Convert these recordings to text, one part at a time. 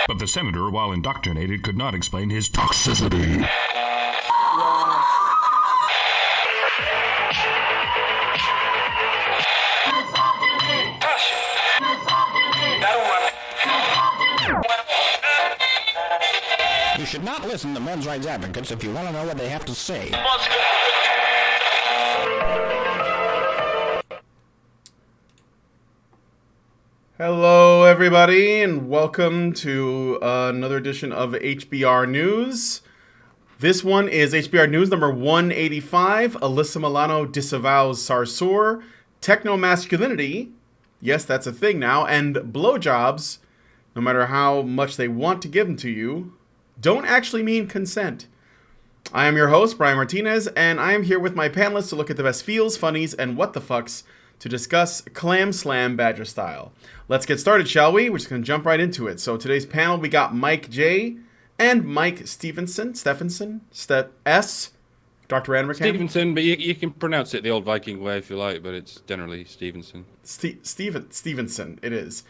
But the senator, while indoctrinated, could not explain his toxicity. You should not listen to men's rights advocates if you want to know what they have to say. Hello, everybody, and welcome to another edition of HBR News. This one is HBR News number 185. Alyssa Milano disavows Sarsour. Techno-masculinity, yes, that's a thing now, and blowjobs, no matter how much they want to give them to you, don't actually mean consent. I am your host, Brian Martinez, and I am here with my panelists to look at the best feels, funnies, and what the fucks to discuss Clam Slam Badger style. Let's get started, shall we? We're just going to jump right into it. So today's panel, we got Mike J. and Mike Stephenson, Dr. Anmerkan. Stevenson, but you can pronounce it the old Viking way if you like, but it's generally Stevenson. Stevenson, it is.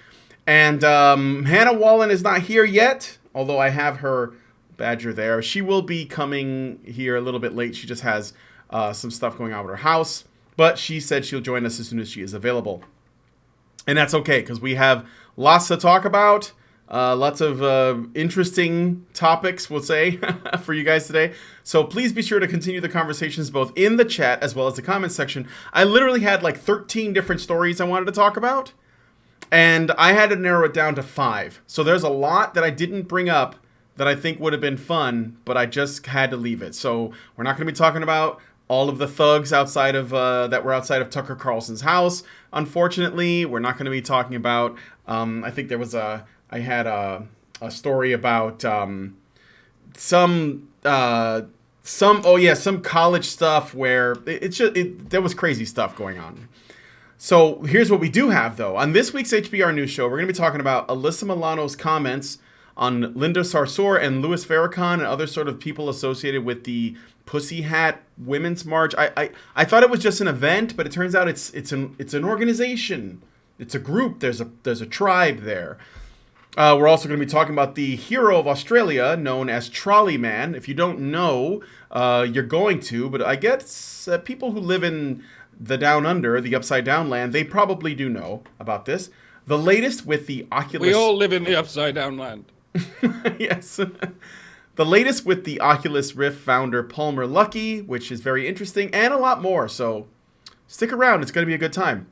And Hannah Wallen is not here yet, although I have her badger there. She will be coming here a little bit late. She just has some stuff going on with her house. But she said she'll join us as soon as she is available. And that's okay, because we have lots to talk about. Lots of interesting topics, we'll say, for you guys today. So please be sure to continue the conversations both in the chat as well as the comments section. I literally had like 13 different stories I wanted to talk about. And I had to narrow it down to 5. So there's a lot that I didn't bring up that I think would have been fun, but I just had to leave it. So we're not going to be talking about all of the thugs outside of that were outside of Tucker Carlson's house. Unfortunately, we're not going to be talking about. I think there was I had a story about some college stuff where there was crazy stuff going on. So here's what we do have, though. On this week's HBR News Show, we're going to be talking about Alyssa Milano's comments on Linda Sarsour and Louis Farrakhan and other sort of people associated with the Pussy Hat Women's March. I thought it was just an event, but it turns out it's an organization. It's a group. There's a tribe there. We're also going to be talking about the hero of Australia, known as Trolley Man. If you don't know, you're going to, but I guess people who live in the Down Under, the Upside Down land, they probably do know about this. The latest with the Oculus... We all live in the Upside Down land. Yes. The latest with the Oculus Rift founder Palmer Luckey, which is very interesting, and a lot more. So stick around. It's going to be a good time.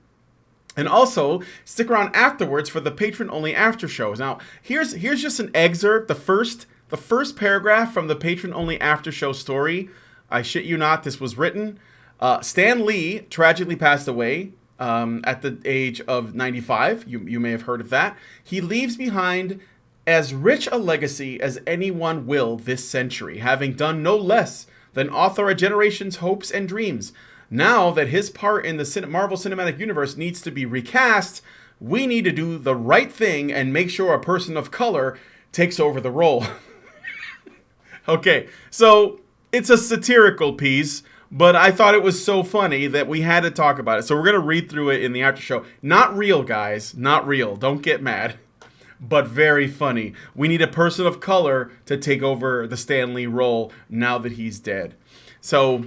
And also, stick around afterwards for the patron-only after shows. Now, here's just an excerpt, the first paragraph from the patron-only after show story. I shit you not, this was written. Stan Lee tragically passed away at the age of 95. You may have heard of that. He leaves behind as rich a legacy as anyone will this century, having done no less than author a generation's hopes and dreams. Now that his part in the Marvel Cinematic Universe needs to be recast, we need to do the right thing and make sure a person of color takes over the role. Okay, so it's a satirical piece, but I thought it was so funny that we had to talk about it. So we're going to read through it in the after show. Not real, guys. Not real. Don't get mad. But very funny. We need a person of color to take over the Stan Lee role now that he's dead. So,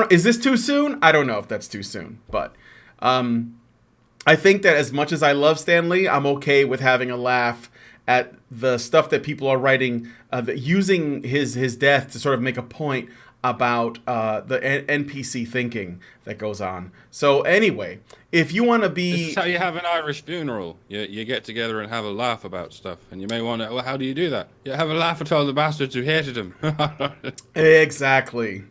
is this too soon? I don't know if that's too soon. But I think that as much as I love Stan Lee, I'm okay with having a laugh at the stuff that people are writing, using his death to sort of make a point about the NPC thinking that goes on. So anyway, if you want to be... This is how you have an Irish funeral. You get together and have a laugh about stuff. And you may wonder, well, how do you do that? You have a laugh at all the bastards who hated him. Exactly.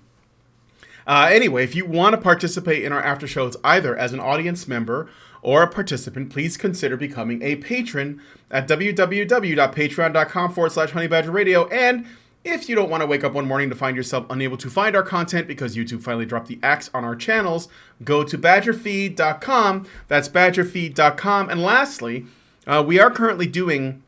Anyway, if you want to participate in our after shows either as an audience member or a participant, please consider becoming a patron at www.patreon.com/honeybadgerradio. And if you don't want to wake up one morning to find yourself unable to find our content because YouTube finally dropped the axe on our channels, go to badgerfeed.com. That's badgerfeed.com. And lastly, we are currently doing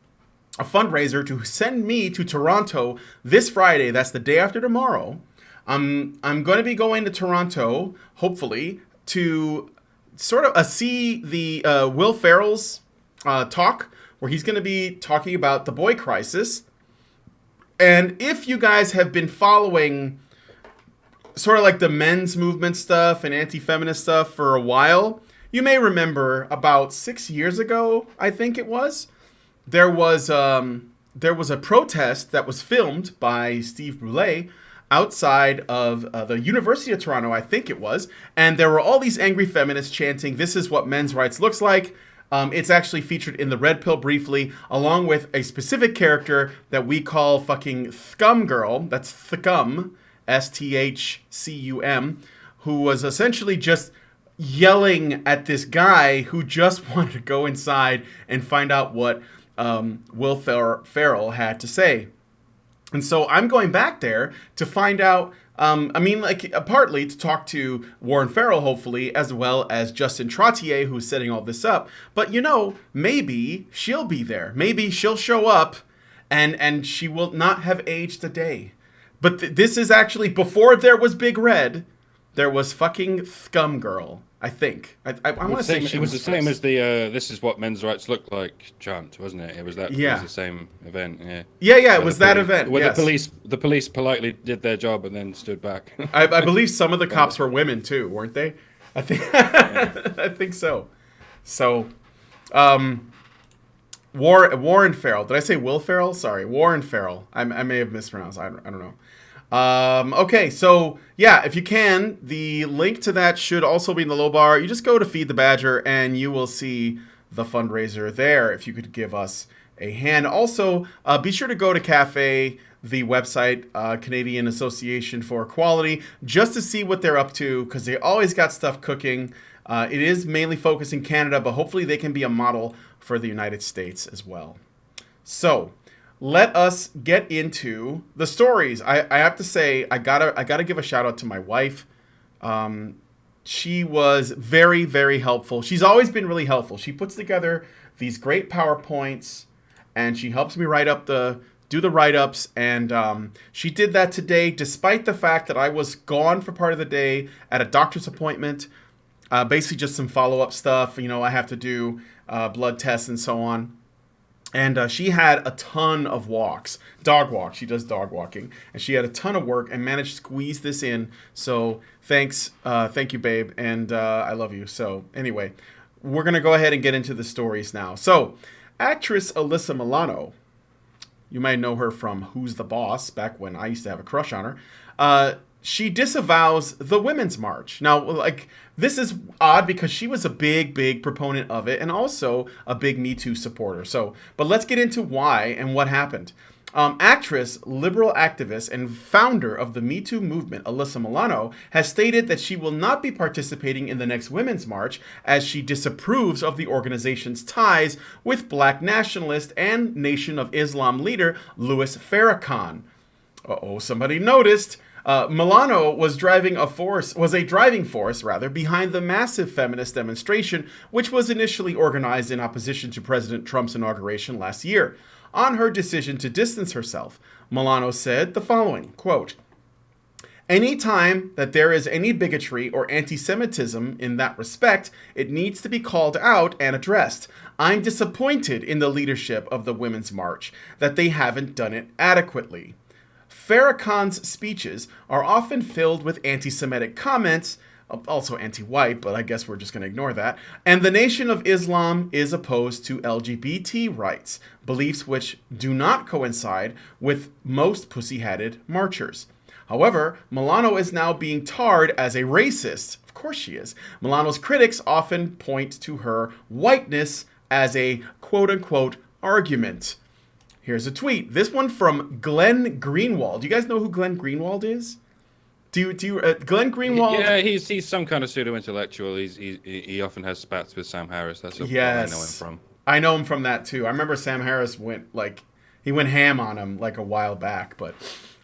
a fundraiser to send me to Toronto this Friday. That's the day after tomorrow. I'm going to be going to Toronto, hopefully, to sort of see the Will Ferrell's talk where he's going to be talking about the boy crisis. And if you guys have been following sort of like the men's movement stuff and anti-feminist stuff for a while, you may remember about 6 years ago, I think it was, there was a protest that was filmed by Steve Brule outside of the University of Toronto, I think it was, and there were all these angry feminists chanting, "This is what men's rights looks like." It's actually featured in the Red Pill briefly, along with a specific character that we call fucking Scum Girl. That's Thcum, STHCUM, who was essentially just yelling at this guy who just wanted to go inside and find out what Will Ferrell had to say. And so I'm going back there to find out, partly to talk to Warren Farrell, hopefully, as well as Justin Trottier, who's setting all this up. But, maybe she'll be there. Maybe she'll show up and she will not have aged a day. But this is actually, before there was Big Red, there was fucking Scum Girl, I think. I want to say it was the same as the "This is what men's rights look like" chant, wasn't it? It was that. Yeah. It was the same event. Yeah. Yeah. It was that event. Where yes. the police politely did their job and then stood back. I believe some of the cops were women too, weren't they? I think. I think so. So, Warren Farrell. Did I say Will Ferrell? Sorry, Warren Farrell. I may have mispronounced. I don't know. Okay, so yeah, if you can, the link to that should also be in the low bar. You just go to Feed the Badger and you will see the fundraiser there if you could give us a hand. Also, be sure to go to CAFE, the website, Canadian Association for Equality, just to see what they're up to, because they always got stuff cooking. It is mainly focused in Canada, but hopefully they can be a model for the United States as well. So let us get into the stories. I have to say, I gotta give a shout out to my wife. She was very, very helpful. She's always been really helpful. She puts together these great PowerPoints, and she helps me do the write-ups. And she did that today, despite the fact that I was gone for part of the day at a doctor's appointment. Basically just some follow-up stuff. I have to do blood tests and so on. And she had a ton of walks, dog walks. She does dog walking. And she had a ton of work and managed to squeeze this in. So thanks. Thank you, babe. And I love you. So anyway, we're going to go ahead and get into the stories now. So actress Alyssa Milano, you might know her from Who's the Boss, back when I used to have a crush on her. She disavows the Women's March. Now, this is odd because she was a big, big proponent of it and also a big Me Too supporter. But let's get into why and what happened. Actress, liberal activist, and founder of the Me Too movement, Alyssa Milano, has stated that she will not be participating in the next Women's March as she disapproves of the organization's ties with black nationalist and Nation of Islam leader Louis Farrakhan. Uh-oh, somebody noticed. Milano was a driving force behind the massive feminist demonstration, which was initially organized in opposition to President Trump's inauguration last year. On her decision to distance herself, Milano said the following, quote, "Any time that there is any bigotry or anti-Semitism in that respect, it needs to be called out and addressed. I'm disappointed in the leadership of the Women's March, that they haven't done it adequately. Farrakhan's speeches are often filled with anti-Semitic comments, also anti-white, but I guess we're just going to ignore that, and the Nation of Islam is opposed to LGBT rights, beliefs which do not coincide with most pussy-hatted marchers. However, Milano is now being tarred as a racist. Of course she is. Milano's critics often point to her whiteness as a quote-unquote argument." Here's a tweet. This one from Glenn Greenwald. Do you guys know who Glenn Greenwald is? Do you Glenn Greenwald? Yeah, he's some kind of pseudo-intellectual. He often has spats with Sam Harris. That's what I know him from. I know him from that too. I remember Sam Harris went ham on him a while back. But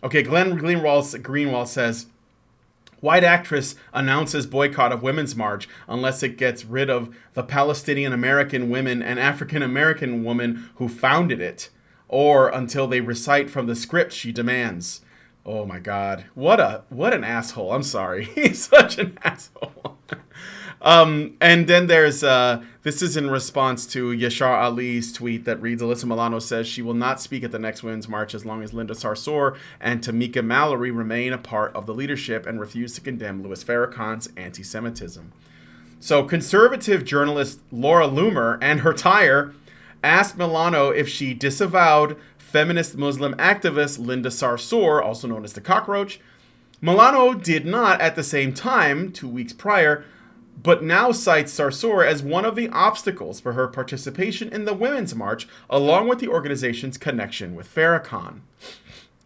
okay, Glenn Greenwald says, "White actress announces boycott of Women's March unless it gets rid of the Palestinian American women and African American woman who founded it, or until they recite from the script she demands." Oh my God. What an asshole. I'm sorry. He's such an asshole. And then there's this is in response to Yashar Ali's tweet that reads, Alyssa Milano says she will not speak at the next Women's March as long as Linda Sarsour and Tamika Mallory remain a part of the leadership and refuse to condemn Louis Farrakhan's anti-Semitism. So conservative journalist Laura Loomer and her tire asked Milano if she disavowed feminist Muslim activist Linda Sarsour, also known as the Cockroach. Milano did not at the same time, 2 weeks prior, but now cites Sarsour as one of the obstacles for her participation in the Women's March, along with the organization's connection with Farrakhan.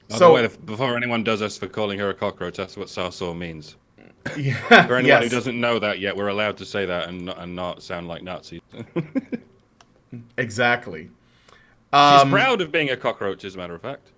By the way, before anyone does us for calling her a cockroach, that's what Sarsour means. Yeah, For anyone who doesn't know that yet, we're allowed to say that and not sound like Nazis. Exactly. She's proud of being a cockroach, as a matter of fact.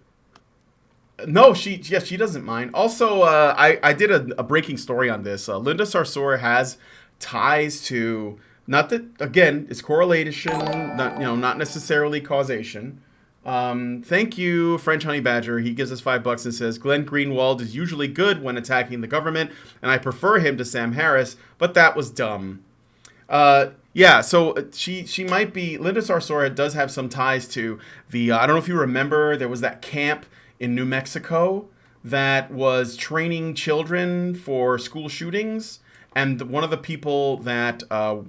No, she doesn't mind. Also, I did a breaking story on this. Linda Sarsour has ties to, not that, again, it's correlation, not necessarily causation. Thank you, French Honey Badger. He gives us $5 and says, Glenn Greenwald is usually good when attacking the government, and I prefer him to Sam Harris, but that was dumb. Yeah, so she might be, Linda Sarsour does have some ties to the, I don't know if you remember, there was that camp in New Mexico that was training children for school shootings, and one of the people that it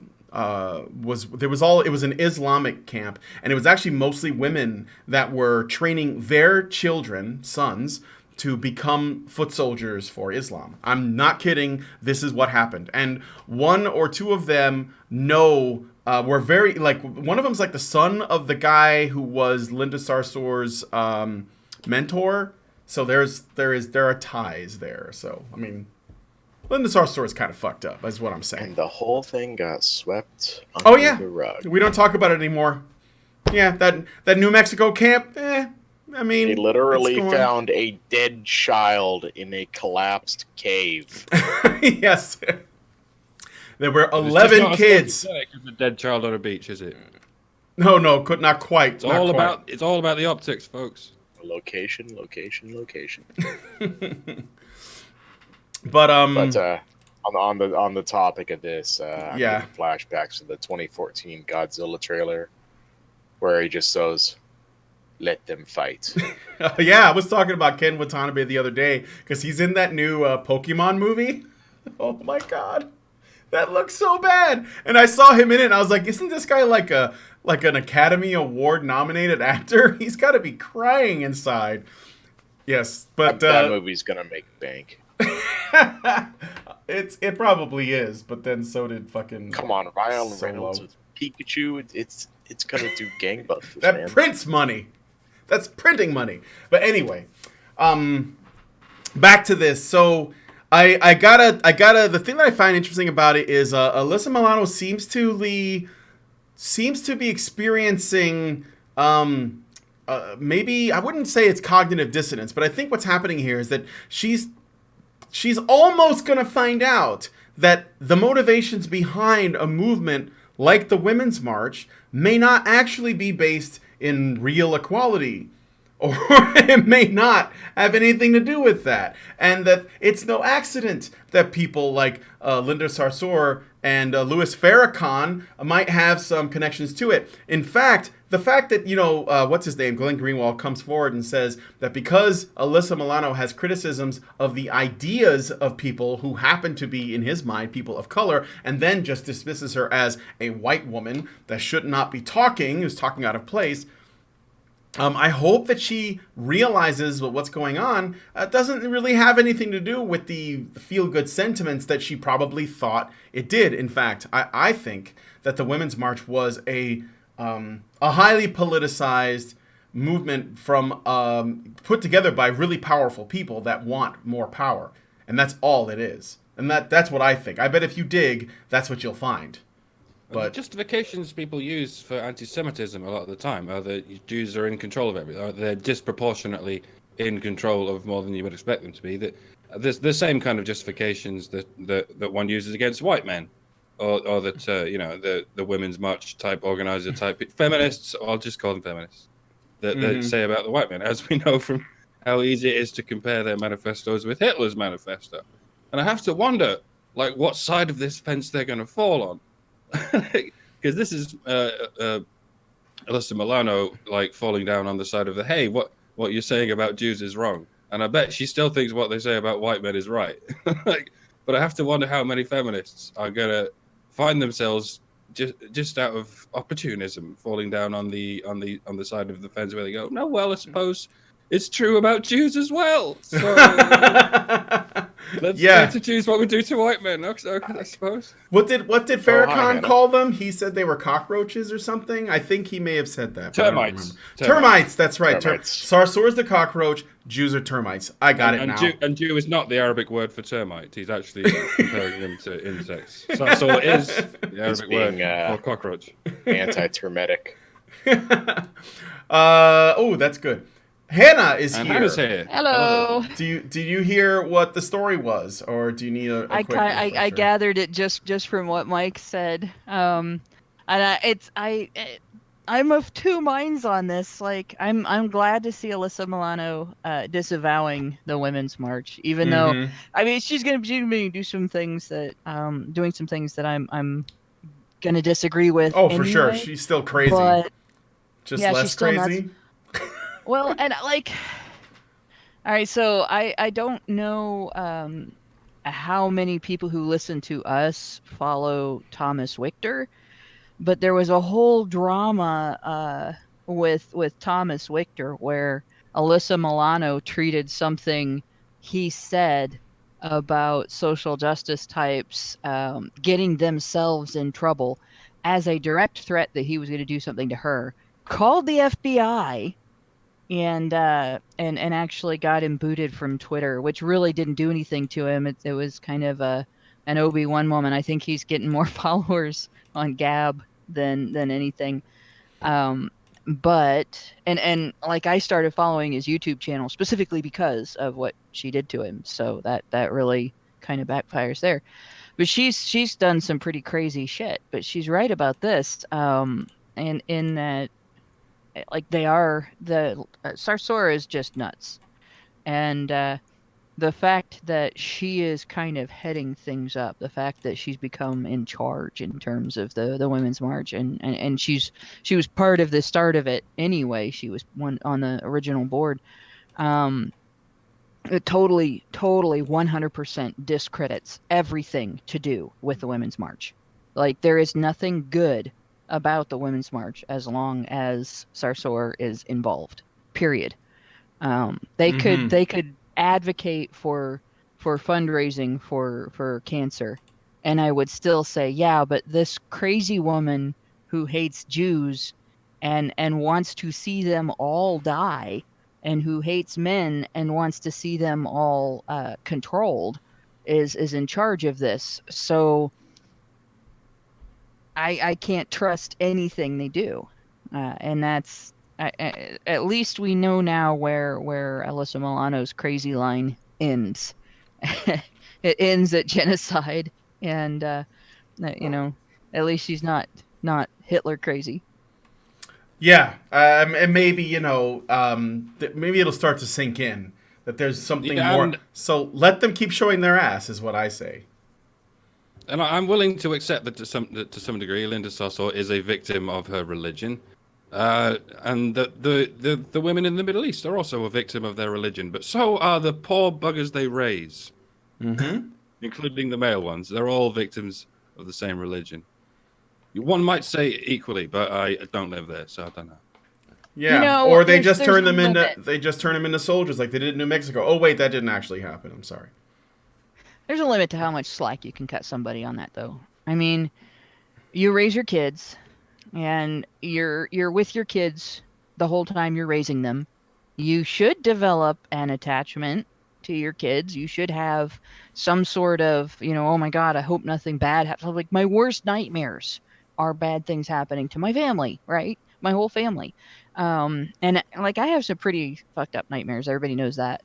was an Islamic camp, and it was actually mostly women that were training their children, sons, to become foot soldiers for Islam. I'm not kidding. This is what happened, and one or two of them were very, like, one of them's like the son of the guy who was Linda Sarsour's mentor. So there are ties there. So I mean, Linda Sarsour is kind of fucked up, is what I'm saying. And the whole thing got swept under the rug. We don't talk about it anymore. Yeah, that New Mexico camp. I mean, they literally found a dead child in a collapsed cave. Yes, there were 11 kids. It's a dead child on a beach, is it? No, not quite. It's all about the optics, folks. Location. But on the topic of this, I'm getting flashbacks to the 2014 Godzilla trailer, where he just says, "Let them fight." Yeah, I was talking about Ken Watanabe the other day because he's in that new Pokemon movie. Oh my god, that looks so bad! And I saw him in it, and I was like, "Isn't this guy like an Academy Award nominated actor? He's got to be crying inside." Yes, but that movie's gonna make bank. It probably is, but then so did fucking. Come on, Ryan Reynolds with Pikachu. It's gonna do gangbusters. That man. prints money. That's printing money. But anyway, back to this. So I gotta. The thing that I find interesting about it is Alyssa Milano seems to be experiencing maybe, I wouldn't say it's cognitive dissonance, but I think what's happening here is that she's almost going to find out that the motivations behind a movement like the Women's March may not actually be based in real equality, or it may not have anything to do with that, and that it's no accident that people like Linda Sarsour and Louis Farrakhan might have some connections to it. In fact, the fact that, what's his name, Glenn Greenwald, comes forward and says that because Alyssa Milano has criticisms of the ideas of people who happen to be, in his mind, people of color, and then just dismisses her as a white woman that should not be talking, who's talking out of place, I hope that she realizes what's going on doesn't really have anything to do with the feel-good sentiments that she probably thought it did. In fact, I think that the Women's March was a highly politicized movement from put together by really powerful people that want more power, and that's all it is. And that's what I think. I bet if you dig, that's what you'll find. But the justifications people use for anti-Semitism a lot of the time are that Jews are in control of everything, or they're disproportionately in control of more than you would expect them to be. That there's the same kind of justifications that one uses against white men, or that the Women's March type organizer type feminists. I'll just call them feminists. That say about the white men, as we know from how easy it is to compare their manifestos with Hitler's manifesto. And I have to wonder, like what side of this fence they're going to fall on, because this is Alyssa Milano like falling down on the side of the hey, what you're saying about Jews is wrong, and I bet she still thinks what they say about white men is right. Like, but I have to wonder how many feminists are going to find themselves just out of opportunism falling down on the side of the fence where they go, no, well, I suppose it's true about Jews as well. So let's try to choose what we do to white men, I suppose. What did Farrakhan call them? He said they were cockroaches or something. I think he may have said that. Termites. Termites. That's right. Sarsour is the cockroach. Jews are termites. I got it now. And Jew is not the Arabic word for termite. He's actually comparing them to insects. Sarsour is the Arabic word for cockroach. Anti-termitic. Oh, that's good. Hannah is here. Hannah's here. Hello. Did you hear what the story was, or do you need a quick refresher? I gathered it just from what Mike said. And I'm of two minds on this. Like, I'm glad to see Alyssa Milano disavowing the Women's March, even though I mean she's gonna do some things that doing some things that I'm gonna disagree with. Oh, for sure, she's still crazy. But, just less crazy. Nuts. Well, and like, all right, so I don't know how many people who listen to us follow Thomas Wichter, but there was a whole drama with Thomas Wichter where Alyssa Milano treated something he said about social justice types getting themselves in trouble as a direct threat that he was going to do something to her, called the FBI, and actually got him booted from Twitter, which really didn't do anything to him. It was kind of an Obi-Wan moment. I think he's getting more followers on Gab than anything. But like I started following his YouTube channel specifically because of what she did to him. So that really kind of backfires there. But she's done some pretty crazy shit. But she's right about this. And in that, like Sarsour is just nuts, and the fact that she is kind of heading things up, the fact that she's become in charge in terms of the Women's March, and she was part of the start of it anyway. She was one on the original board. It totally 100% discredits everything to do with the Women's March. Like, there is nothing good about the Women's March as long as Sarsour is involved. Period. They could advocate for fundraising for cancer, and I would still say, yeah, but this crazy woman who hates Jews and wants to see them all die, and who hates men and wants to see them all controlled, is in charge of this. So I can't trust anything they do, and that's at least we know now where Alyssa Milano's crazy line ends. It ends at genocide, and at least she's not Hitler crazy. Yeah, and maybe maybe it'll start to sink in that there's something more. So let them keep showing their ass, is what I say. And I'm willing to accept that to some degree, Linda Sarsour is a victim of her religion, and that the women in the Middle East are also a victim of their religion. But so are the poor buggers they raise, including the male ones. They're all victims of the same religion. One might say equally, but I don't live there, so I don't know. Yeah, or they just turn them into soldiers like they did in New Mexico. Oh wait, that didn't actually happen. I'm sorry. There's a limit to how much slack you can cut somebody on that, though. I mean, you raise your kids, and you're with your kids the whole time you're raising them. You should develop an attachment to your kids. You should have some sort of, oh my God, I hope nothing bad happens. Like, my worst nightmares are bad things happening to my family, right? My whole family. And like, I have some pretty fucked up nightmares. Everybody knows that.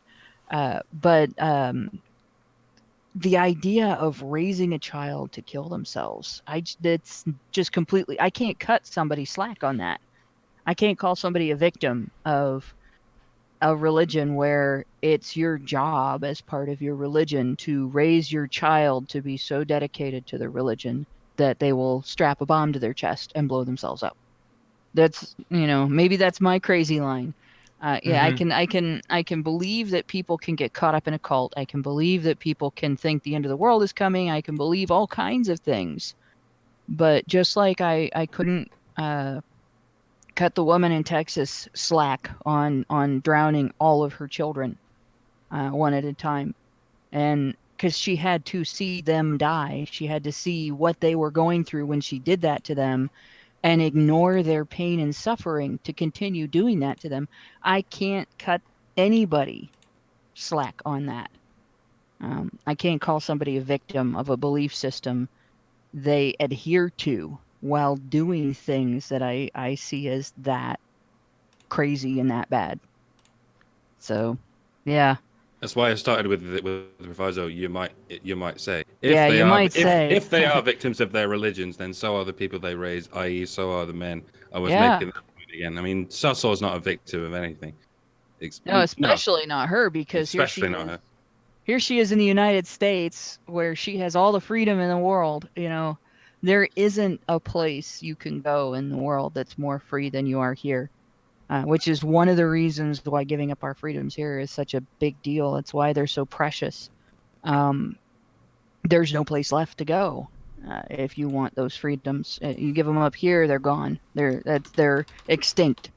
But the idea of raising a child to kill themselves, it's just completely, I can't cut somebody slack on that. I can't call somebody a victim of a religion where it's your job as part of your religion to raise your child to be so dedicated to the religion that they will strap a bomb to their chest and blow themselves up. That's, maybe that's my crazy line. Yeah, I can believe that people can get caught up in a cult. I can believe that people can think the end of the world is coming. I can believe all kinds of things. But just like I couldn't cut the woman in Texas slack on drowning all of her children one at a time. And because she had to see them die. She had to see what they were going through when she did that to them and ignore their pain and suffering to continue doing that to them. I can't cut anybody slack on that. I can't call somebody a victim of a belief system they adhere to while doing things that I see as that crazy and that bad. So, yeah. That's why I started with the proviso. You might say, if they are victims of their religions, then so are the people they raise, i.e., so are the men. I was making that point again. I mean, Sasor's not a victim of anything. No, especially not her, because here she is in the United States, where she has all the freedom in the world. There isn't a place you can go in the world that's more free than you are here. Which is one of the reasons why giving up our freedoms here is such a big deal. That's why they're so precious. There's no place left to go if you want those freedoms. You give them up here, they're gone. They're extinct.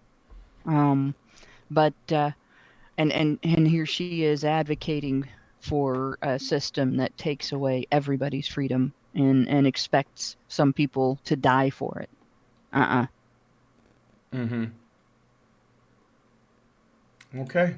But here she is advocating for a system that takes away everybody's freedom and expects some people to die for it. Mm-hmm. Okay.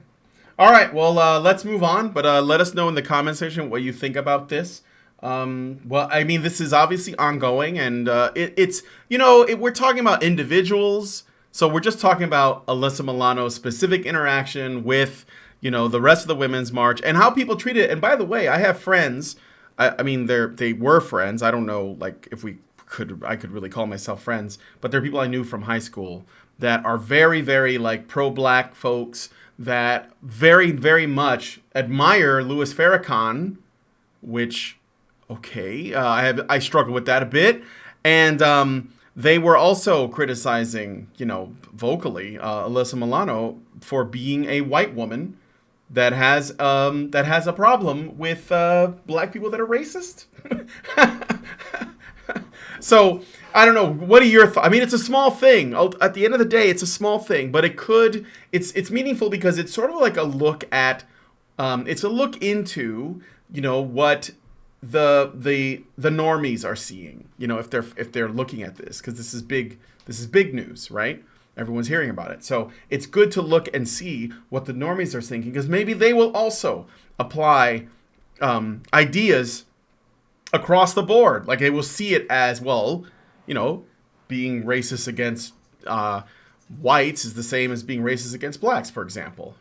All right. Well, let's move on. But let us know in the comment section what you think about this. Well, I mean, this is obviously ongoing, and it's we're talking about individuals. So we're just talking about Alyssa Milano's specific interaction with the rest of the Women's March and how people treat it. And by the way, I have friends. I mean, they were friends. I don't know, like if I could really call myself friends, but they're people I knew from high school that are very, very like pro-black folks that very, very much admire Louis Farrakhan, which, okay, I struggle with that a bit. And they were also criticizing, vocally, Alyssa Milano for being a white woman that has a problem with black people that are racist. So I don't know. What are your thoughts? I mean, it's a small thing. At the end of the day, it's a small thing, but it's meaningful because it's sort of like a look at, it's a look into, what the normies are seeing, if they're looking at this, because this is big news, right? Everyone's hearing about it. So it's good to look and see what the normies are thinking, because maybe they will also apply ideas across the board. Like they will see it as, well, being racist against whites is the same as being racist against blacks, for example,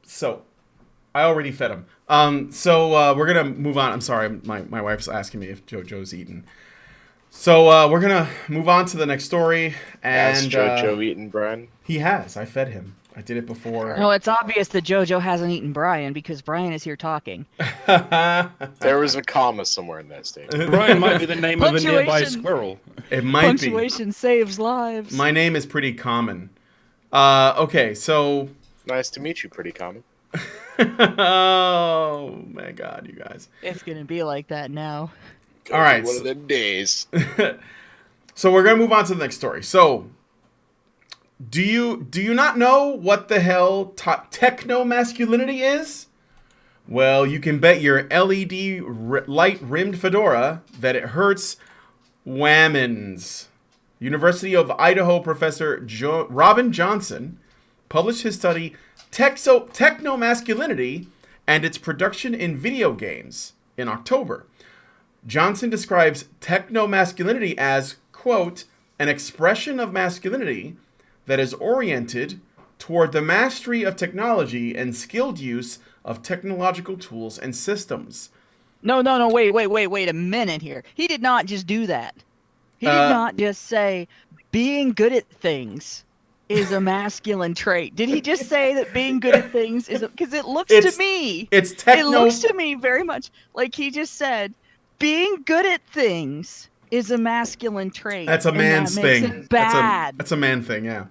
So I already fed him. So we're going to move on. I'm sorry. My wife's asking me if JoJo's eaten. So we're going to move on to the next story. And has JoJo eaten, Brian? He has. I fed him. I did it before. No, it's obvious that JoJo hasn't eaten Brian because Brian is here talking. There was a comma somewhere in that statement. Brian might be the name of a nearby squirrel. It might Punctuation saves lives. My name is pretty common. Okay, so... Nice to meet you, pretty common. Oh, my God, you guys. It's going to be like that now. All right. One of the days. So we're going to move on to the next story. So... Do you not know what the hell techno-masculinity is? Well, you can bet your LED light-rimmed fedora that it hurts whammons. University of Idaho professor Robin Johnson published his study Techno-Masculinity and its Production in Video Games in October. Johnson describes techno-masculinity as, quote, an expression of masculinity that is oriented toward the mastery of technology and skilled use of technological tools and systems. No, wait a minute here. He did not just do that. He did not just say being good at things is a masculine trait. Did he just say that being good at things is, because it looks to me, it looks to me very much like he just said being good at things is a masculine trait. That's a man's thing. Bad. That's a man thing. Yeah.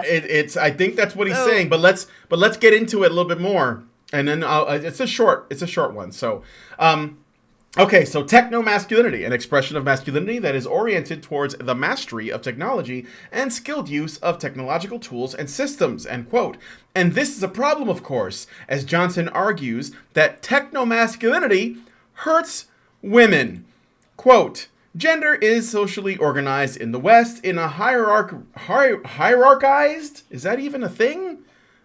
It's. I think that's what he's saying. But let's get into it a little bit more, and then it's a short one. So, okay. So techno-masculinity, an expression of masculinity that is oriented towards the mastery of technology and skilled use of technological tools and systems. End quote. And this is a problem, of course, as Johnson argues that techno-masculinity hurts women. Quote. Gender is socially organized in the West in a hierarchized, is that even a thing?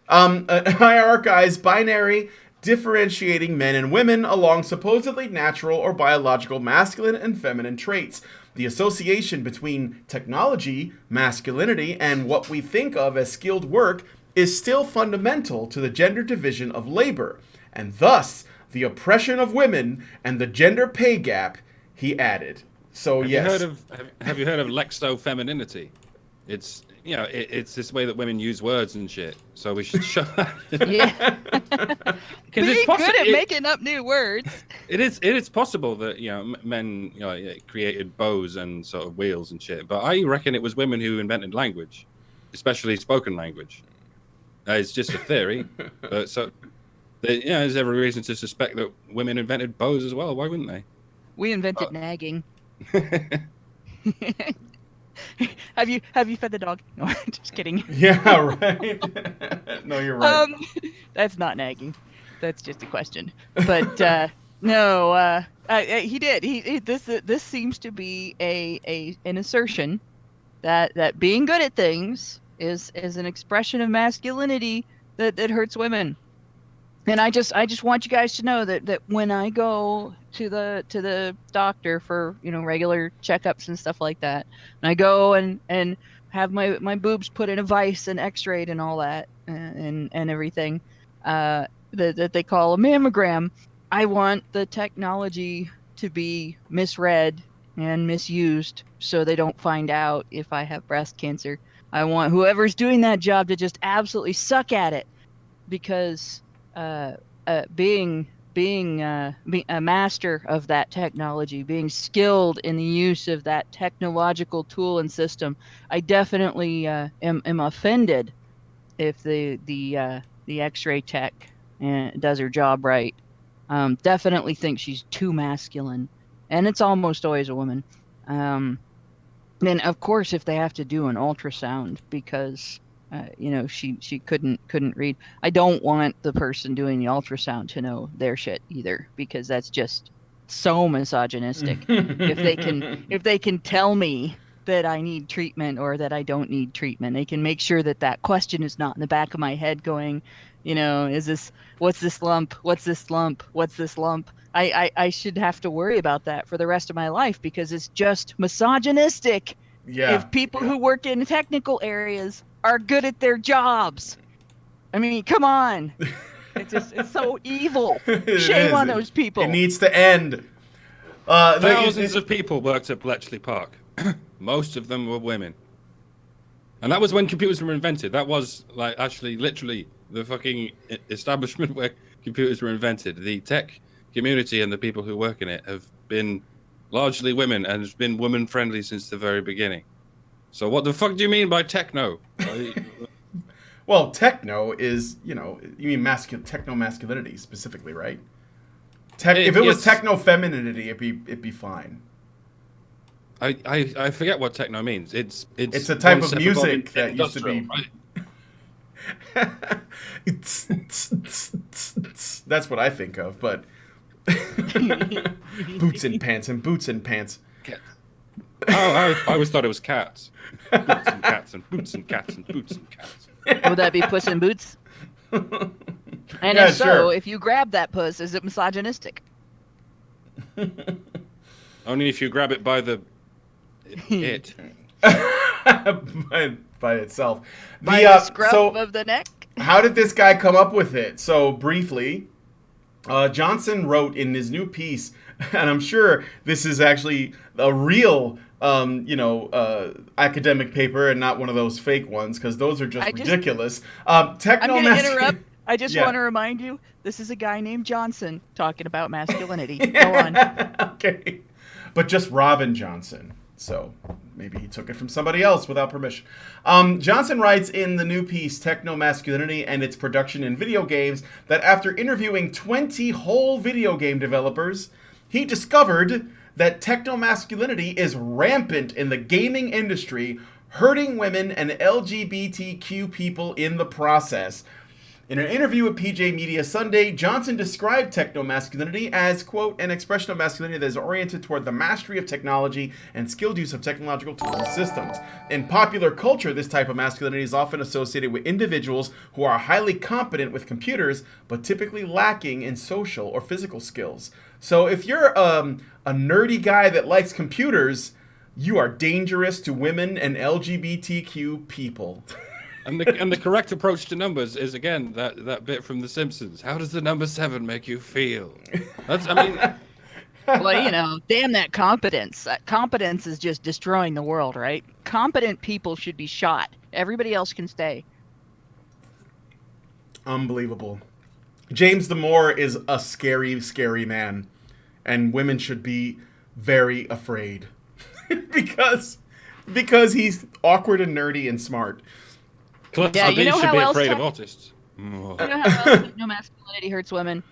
A hierarchized binary differentiating men and women along supposedly natural or biological masculine and feminine traits. The association between technology, masculinity, and what we think of as skilled work is still fundamental to the gender division of labor, and thus the oppression of women and the gender pay gap, he added. So have yes. Have you heard of lexo-femininity? It's it's this way that women use words and shit. So we should show. Yeah. Because it's good at making up new words. It is possible that men created bows and sort of wheels and shit, but I reckon it was women who invented language, especially spoken language. It's just a theory, but there's every reason to suspect that women invented bows as well. Why wouldn't they? We invented nagging. Have you fed the dog? No, just kidding. Yeah, right. No, you're right. That's not nagging. That's just a question. But no, he did. This seems to be an assertion that being good at things is an expression of masculinity that hurts women. And I just want you guys to know that when I go to the doctor for regular checkups and stuff like that, and I go and have my boobs put in a vise and X-rayed and all that and everything that they call a mammogram, I want the technology to be misread and misused so they don't find out if I have breast cancer. I want whoever's doing that job to just absolutely suck at it, because being a master of that technology, being skilled in the use of that technological tool and system, I definitely am offended if the X-ray tech does her job right. Definitely think she's too masculine, and it's almost always a woman. And of course, if they have to do an ultrasound because she couldn't read, I don't want the person doing the ultrasound to know their shit either, because that's just so misogynistic. if they can tell me that I need treatment or that I don't need treatment, they can make sure that question is not in the back of my head going, what's this lump? What's this lump? What's this lump? I should have to worry about that for the rest of my life, because it's just misogynistic. Yeah. If people who work in technical areas are good at their jobs. I mean, come on. It's so evil. Shame on those people. It needs to end. Thousands of people worked at Bletchley Park. Most of them were women. And that was when computers were invented. That was actually literally the fucking establishment where computers were invented. The tech community and the people who work in it have been largely women and has been woman friendly since the very beginning. So what the fuck do you mean by techno? Well, techno is, you mean techno-masculinity specifically, right? If it was techno-femininity, it'd be fine. I forget what techno means. It's a type of music that used to be. Right? That's what I think of, but boots and pants and boots and pants. I always thought it was cats. Boots and cats and boots and cats and boots and cats. Would that be Puss in Boots? And yeah, if so, sure. if you grab that puss, is it misogynistic? Only if you grab it by the it. by itself. By the scruff of the neck? How did this guy come up with it? So briefly, Johnson wrote in his new piece, and I'm sure this is actually a real academic paper and not one of those fake ones, because those are just ridiculous. I'm going to interrupt. I just want to remind you, this is a guy named Johnson talking about masculinity. Go on. Okay. But just Robin Johnson. So maybe he took it from somebody else without permission. Johnson writes in the new piece, Techno-Masculinity and Its Production in Video Games, that after interviewing 20 whole video game developers, he discovered that techno-masculinity is rampant in the gaming industry, hurting women and LGBTQ people in the process. In an interview with PJ Media Sunday, Johnson described techno-masculinity as, quote, an expression of masculinity that is oriented toward the mastery of technology and skilled use of technological tools and systems. In popular culture, this type of masculinity is often associated with individuals who are highly competent with computers, but typically lacking in social or physical skills. So if you're a nerdy guy that likes computers, you are dangerous to women and LGBTQ people. And the correct approach to numbers is, again, that bit from The Simpsons. How does the number 7 make you feel? Well, damn that competence. That competence is just destroying the world, right? Competent people should be shot. Everybody else can stay. Unbelievable. James Damore is a scary, scary man. And women should be very afraid. because he's awkward and nerdy and smart. Yeah, you should be afraid of autists. You know how else masculinity hurts women?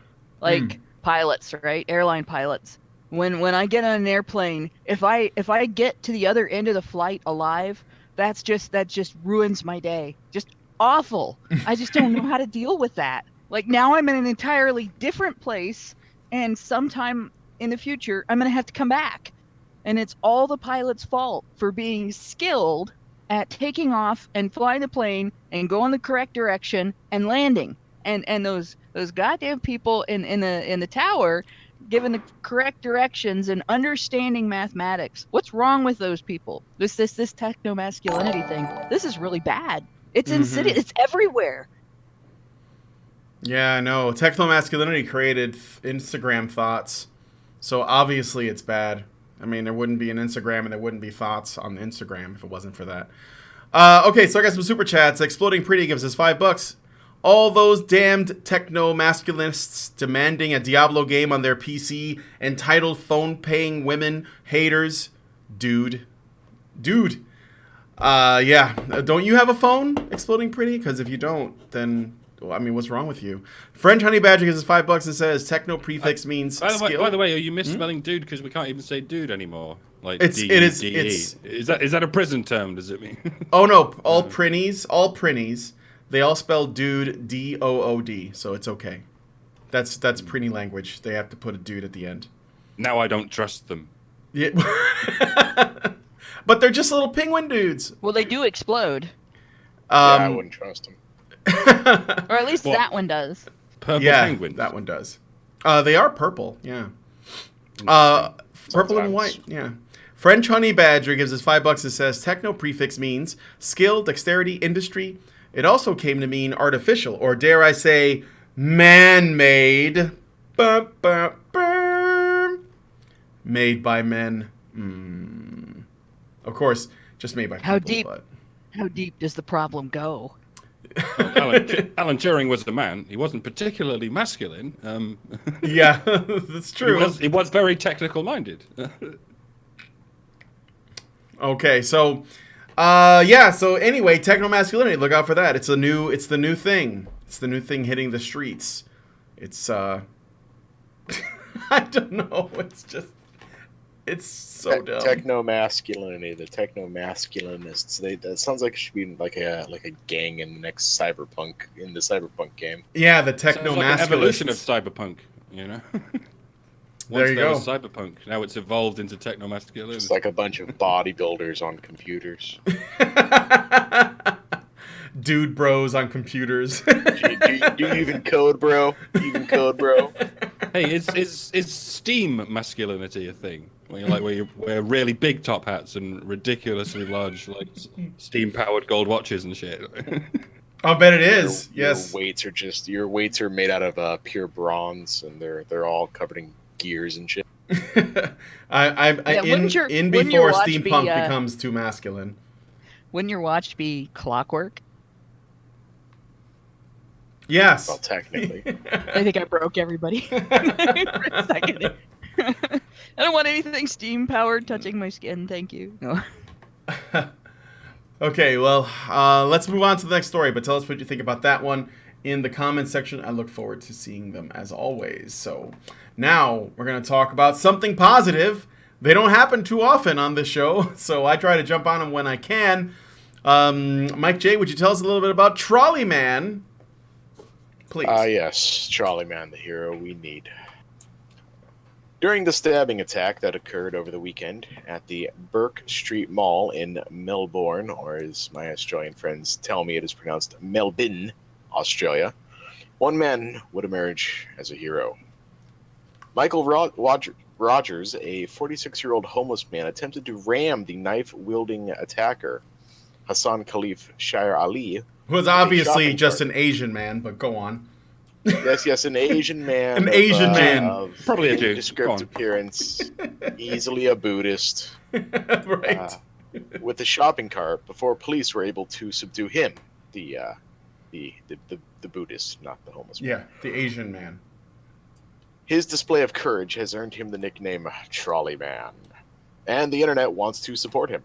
Like pilots, right? Airline pilots. When I get on an airplane, if I get to the other end of the flight alive, that just ruins my day. Just awful. I just don't know how to deal with that. Like, now I'm in an entirely different place, and sometime in the future I'm gonna have to come back. And it's all the pilot's fault for being skilled at taking off and flying the plane and going the correct direction and landing, and those goddamn people in the tower given the correct directions and understanding mathematics. What's wrong with those people? This techno masculinity thing. This is really bad. It's insidious. It's everywhere. Yeah, I know. Techno masculinity created Instagram thoughts, so obviously it's bad. I mean, there wouldn't be an Instagram and there wouldn't be thoughts on Instagram if it wasn't for that. Okay, so I got some super chats. Exploding Pretty gives us $5. All those damned techno-masculinists demanding a Diablo game on their PC, entitled phone-paying women, haters. Dude. Yeah. Don't you have a phone, Exploding Pretty? Because if you don't, then... I mean, what's wrong with you? French Honey Badger gives us $5 and says techno prefix means skill. By the way, are you misspelling dude because we can't even say dude anymore? Like it is. Is that a prison term? Does it mean? Oh no! All prinnies, they all spell dude D-O-O-D, so it's okay. That's prinny language. They have to put a dude at the end. Now I don't trust them. Yeah. But they're just little penguin dudes. Well, they do explode. I wouldn't trust them. Or at least that one does. Purple penguins. That one does. They are purple, yeah. Purple and white, yeah. French Honey Badger gives us $5 and says techno prefix means skill, dexterity, industry. It also came to mean artificial, or dare I say, man-made. Made by men. Of course, just made by people. How deep does the problem go? Alan Turing was a man. He wasn't particularly masculine. Yeah, that's true. He was very technical minded. Okay, so so anyway, techno masculinity, look out for that. It's the new thing. It's the new thing hitting the streets. It's I don't know. It's so dumb. Techno-masculinity, the techno-masculinists. That sounds like it should be like a gang in the next cyberpunk game. Yeah, the techno-masculinists. Like an evolution of cyberpunk, you know. There you go. Was cyberpunk, now it's evolved into techno-masculinity. It's like a bunch of bodybuilders on computers. Dude bros on computers. do you even code, bro? Hey, is steam masculinity a thing? Where you wear really big top hats and ridiculously large, like steam-powered gold watches and shit. I'll bet it is. Yes. Your weights are made out of pure bronze, and they're all covered in gears and shit. in before steampunk becomes too masculine. Wouldn't your watch be clockwork? Yes. Well, technically. I think I broke everybody for a second. I don't want anything steam powered touching my skin. Thank you. No. Okay, well, let's move on to the next story, but tell us what you think about that one in the comments section. I look forward to seeing them as always. So now we're going to talk about something positive. They don't happen too often on this show, so I try to jump on them when I can. Mike J, would you tell us a little bit about Trolley Man? Please. Yes, Trolley Man, the hero we need. During the stabbing attack that occurred over the weekend at the Burke Street Mall in Melbourne, or as my Australian friends tell me it is pronounced Melbourne, Australia, one man would emerge as a hero. Michael Rogers, a 46-year-old homeless man, attempted to ram the knife-wielding attacker, Hassan Khalif Shire Ali, who was obviously just an Asian man, but go on. Yes, an Asian man. An Asian man. Of probably a dude. Descriptive appearance, easily a Buddhist. Right. With the shopping cart before police were able to subdue him, the Buddhist, not the homeless man. Yeah, the Asian man. His display of courage has earned him the nickname Trolley Man, and the internet wants to support him.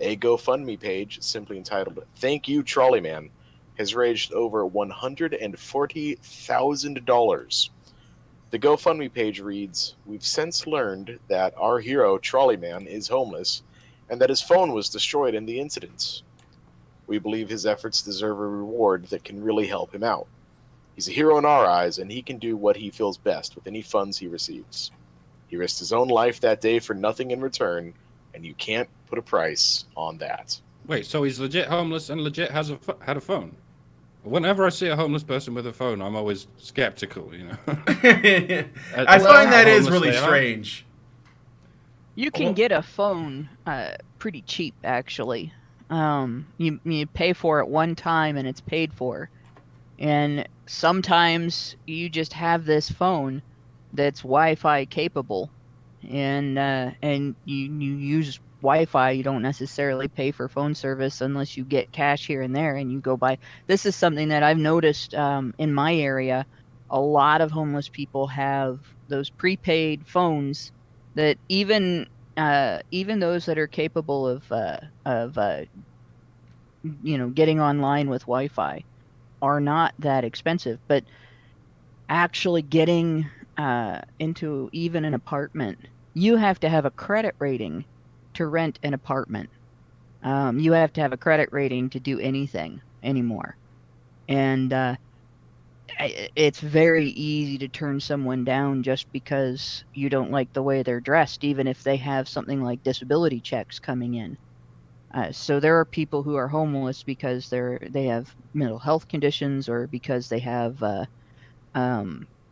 A GoFundMe page simply entitled "Thank You, Trolley Man" has raised over $140,000. The GoFundMe page reads, "We've since learned that our hero, Trolley Man, is homeless and that his phone was destroyed in the incident. We believe his efforts deserve a reward that can really help him out. He's a hero in our eyes, and he can do what he feels best with any funds he receives. He risked his own life that day for nothing in return, and you can't put a price on that." Wait, so he's legit homeless and legit had a phone? Whenever I see a homeless person with a phone, I'm always skeptical, you know. I find that is really strange. You can get a phone pretty cheap, actually. You pay for it one time and it's paid for. And sometimes you just have this phone that's Wi-Fi capable, and you use Wi-Fi. You don't necessarily pay for phone service unless you get cash here and there, and you go buy. This is something that I've noticed in my area. A lot of homeless people have those prepaid phones that even those that are capable of getting online with Wi-Fi are not that expensive. But actually getting into even an apartment, you have to have a credit rating to rent an apartment. You have to have a credit rating to do anything anymore. And it's very easy to turn someone down just because you don't like the way they're dressed, even if they have something like disability checks coming in. So there are people who are homeless because they have mental health conditions, or because they have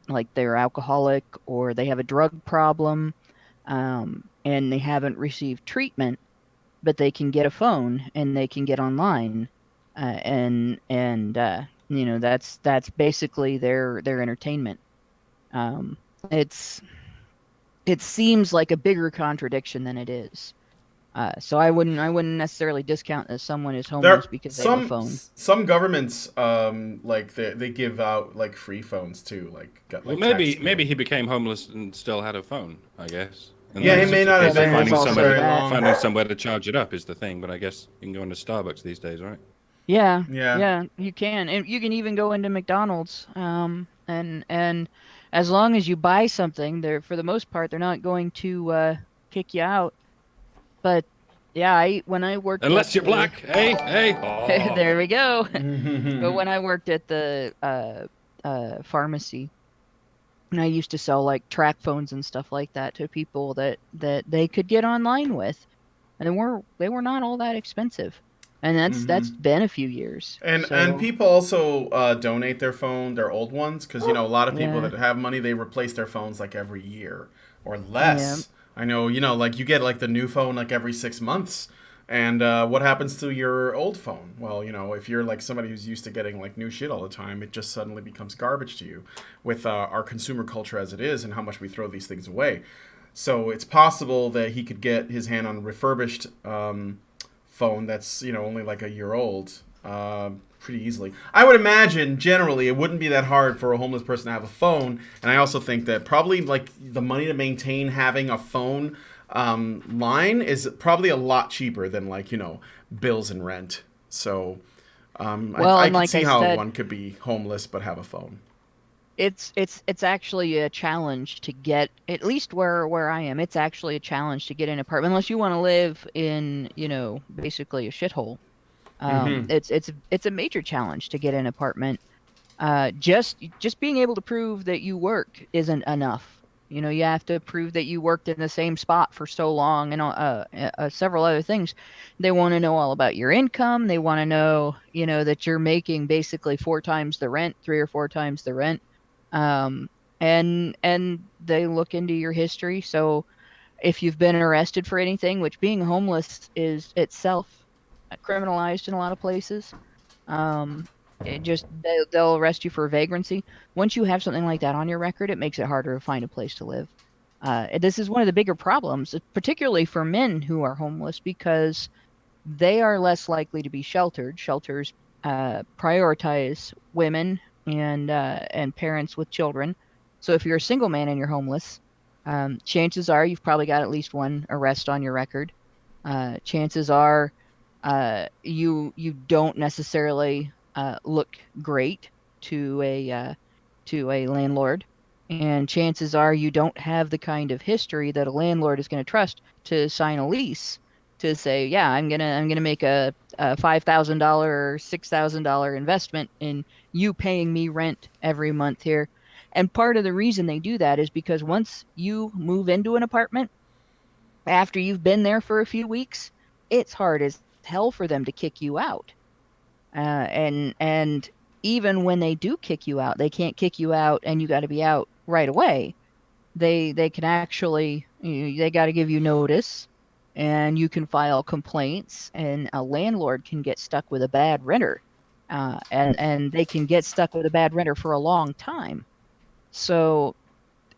like they're alcoholic, or they have a drug problem, and they haven't received treatment, but they can get a phone and they can get online, and that's basically their entertainment. It seems like a bigger contradiction than it is. So I wouldn't necessarily discount that someone is homeless because they have a phone. Some governments like they give out like free phones too. Well, maybe he became homeless and still had a phone, I guess. And yeah, he may not have been finding somewhere to charge it up is the thing. But I guess you can go into Starbucks these days, right? Yeah, you can, and you can even go into McDonald's. And as long as you buy something, for the most part, they're not going to kick you out. But yeah, when I worked, unless you're black, hey. Oh. There we go. But when I worked at the pharmacy, and I used to sell like track phones and stuff like that to people that they could get online with, and they were not all that expensive. And that's been a few years. And people also donate their old ones, because a lot of people that have money, they replace their phones like every year or less. Yeah. I know, like you get like the new phone like every 6 months. And what happens to your old phone? Well, if you're like somebody who's used to getting like new shit all the time, it just suddenly becomes garbage to you with our consumer culture as it is and how much we throw these things away. So it's possible that he could get his hand on a refurbished phone that's only like a year old pretty easily. I would imagine generally it wouldn't be that hard for a homeless person to have a phone, and I also think that probably like the money to maintain having a phone line is probably a lot cheaper than like bills and rent. So I can see how one could be homeless but have a phone. It's actually a challenge to get, at least where I am. It's actually a challenge to get an apartment unless you want to live in basically a shithole. It's a major challenge to get an apartment. Just being able to prove that you work isn't enough. You have to prove that you worked in the same spot for so long, and several other things. They want to know all about your income. They want to know, that you're making basically 4 times the rent, 3 or 4 times the rent. And they look into your history. So if you've been arrested for anything, which being homeless is itself criminalized in a lot of places, they'll arrest you for vagrancy. Once you have something like that on your record, it makes it harder to find a place to live. This is one of the bigger problems, particularly for men who are homeless, because they are less likely to be sheltered. Shelters prioritize women and parents with children. So if you're a single man and you're homeless, chances are you've probably got at least 1 arrest on your record. Chances are you don't necessarily look great to a landlord, and chances are you don't have the kind of history that a landlord is going to trust to sign a lease to say, yeah, I'm gonna make a $5,000 or $6,000 investment in you paying me rent every month here. And part of the reason they do that is because once you move into an apartment, after you've been there for a few weeks, it's hard as hell for them to kick you out. And even when they do kick you out, they can't kick you out and you got to be out right away. They can actually, they got to give you notice, and you can file complaints, and a landlord can get stuck with a bad renter, and they can get stuck with a bad renter for a long time. So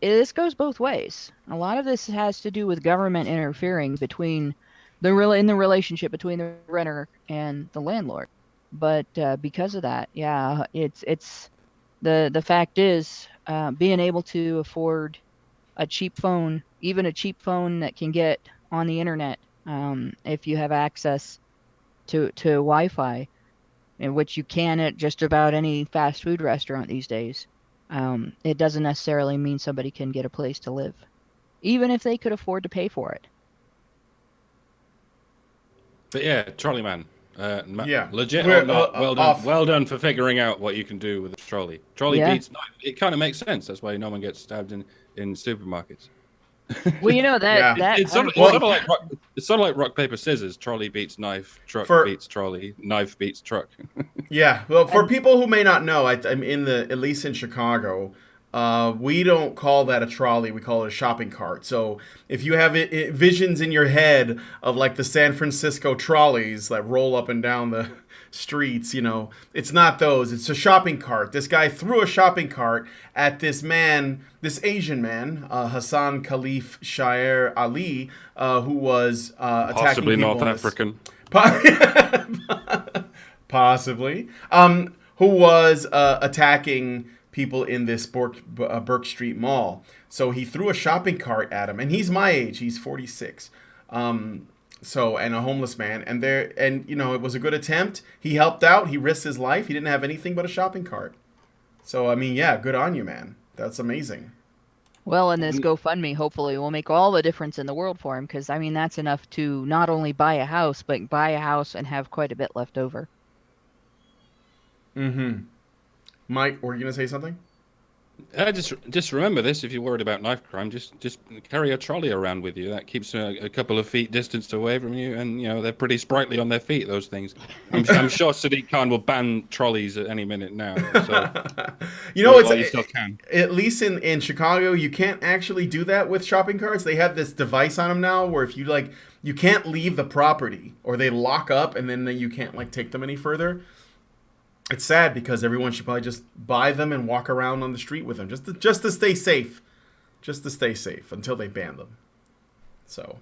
this goes both ways. A lot of this has to do with government interfering between in the relationship between the renter and the landlord. But because of that, yeah, it's the fact is being able to afford a cheap phone, even a cheap phone that can get on the internet, if you have access to Wi-Fi, in which you can at just about any fast food restaurant these days. It doesn't necessarily mean somebody can get a place to live, even if they could afford to pay for it. But yeah, Trolley Man. Yeah. Legit or not, well done. Off. Well done for figuring out what you can do with a trolley. Trolley Yeah. beats knife. It kind of makes sense. That's why no one gets stabbed in supermarkets. Well, Yeah. It's sort of like rock, paper, scissors. Trolley beats knife. Truck beats trolley. Knife beats truck. Yeah, well, for people who may not know, I'm at least in Chicago, we don't call that a trolley. We call it a shopping cart. So if you have visions in your head of like the San Francisco trolleys that roll up and down the streets, it's not those. It's a shopping cart. This guy threw a shopping cart at this Asian man, Hassan Khalif Shair Ali, who was attacking Possibly people North African. Possibly. Who was attacking people in this Burke Street Mall. So he threw a shopping cart at him, and he's my age. He's 46. And a homeless man, and it was a good attempt. He helped out. He risked his life. He didn't have anything but a shopping cart. So I mean, yeah, good on you, man. That's amazing. Well, and this GoFundMe hopefully will make all the difference in the world for him, because I mean that's enough to not only buy a house, but buy a house and have quite a bit left over. Mm-hmm. Mike, were you gonna say something? Just remember this: if you're worried about knife crime, just carry a trolley around with you. That keeps a couple of feet distance away from you, and they're pretty sprightly on their feet. Those things. I'm sure Sadiq Khan will ban trolleys at any minute now. So, you still can. At least in Chicago, you can't actually do that with shopping carts. They have this device on them now where if you can't leave the property, or they lock up, and then you can't take them any further. It's sad because everyone should probably just buy them and walk around on the street with them, just to stay safe, until they ban them. So,